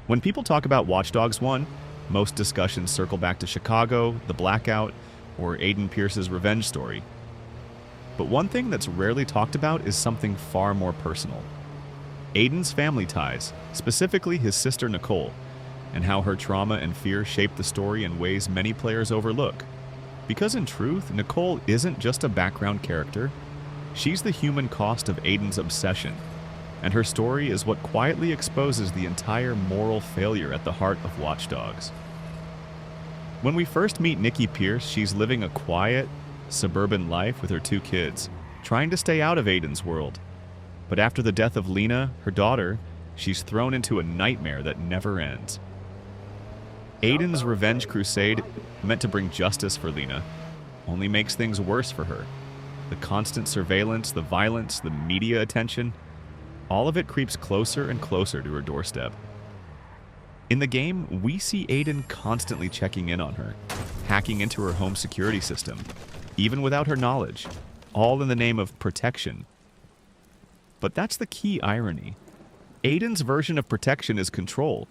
When people talk about Watch Dogs 1, most discussions circle back to Chicago, the blackout, or Aiden Pearce's revenge story. But one thing that's rarely talked about is something far more personal. Aiden's family ties, specifically his sister Nicole, and how her trauma and fear shaped the story in ways many players overlook. Because in truth, Nicole isn't just a background character, she's the human cost of Aiden's obsession, and her story is what quietly exposes the entire moral failure at the heart of Watch Dogs. When we first meet Nicole Pearce, she's living a quiet, suburban life with her 2 kids, trying to stay out of Aiden's world. But after the death of Lena, her daughter, she's thrown into a nightmare that never ends. Aiden's revenge crusade, meant to bring justice for Lena, only makes things worse for her. The constant surveillance, the violence, the media attention, all of it creeps closer and closer to her doorstep. In the game, we see Aiden constantly checking in on her, hacking into her home security system, even without her knowledge, all in the name of protection. But that's the key irony. Aiden's version of protection is control,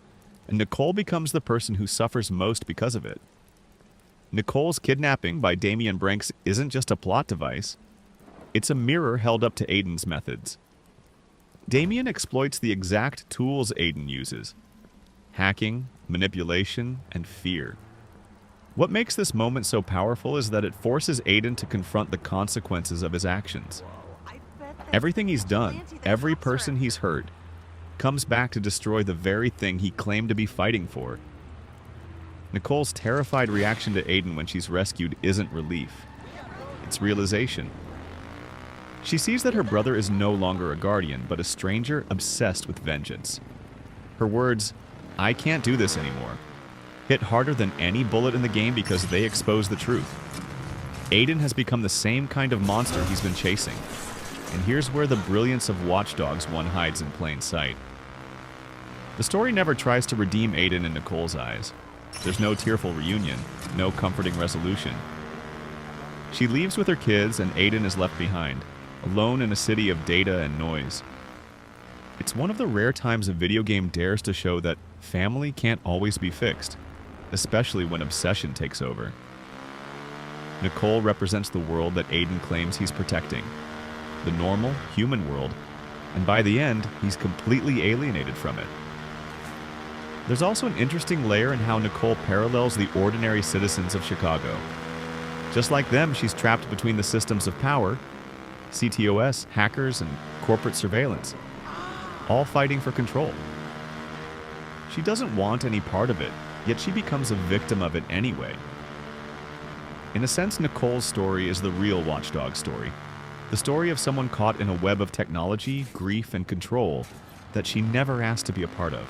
and Nicole becomes the person who suffers most because of it. Nicole's kidnapping by Damian Branks isn't just a plot device, it's a mirror held up to Aiden's methods. Damian exploits the exact tools Aiden uses: hacking, manipulation, and fear. What makes this moment so powerful is that it forces Aiden to confront the consequences of his actions. Everything he's done, every person he's hurt, comes back to destroy the very thing he claimed to be fighting for. Nicole's terrified reaction to Aiden when she's rescued isn't relief. It's realization. She sees that her brother is no longer a guardian, but a stranger obsessed with vengeance. Her words, "I can't do this anymore," hit harder than any bullet in the game because they expose the truth. Aiden has become the same kind of monster he's been chasing. And here's where the brilliance of Watch Dogs 1 hides in plain sight. The story never tries to redeem Aiden in Nicole's eyes. There's no tearful reunion, no comforting resolution. She leaves with her kids and Aiden is left behind, alone in a city of data and noise. It's one of the rare times a video game dares to show that family can't always be fixed, especially when obsession takes over. Nicole represents the world that Aiden claims he's protecting, the normal, human world, and by the end, he's completely alienated from it. There's also an interesting layer in how Nicole parallels the ordinary citizens of Chicago. Just like them, she's trapped between the systems of power, CTOS, hackers, and corporate surveillance, all fighting for control. She doesn't want any part of it, yet she becomes a victim of it anyway. In a sense, Nicole's story is the real Watch Dogs story. The story of someone caught in a web of technology, grief, and control that she never asked to be a part of.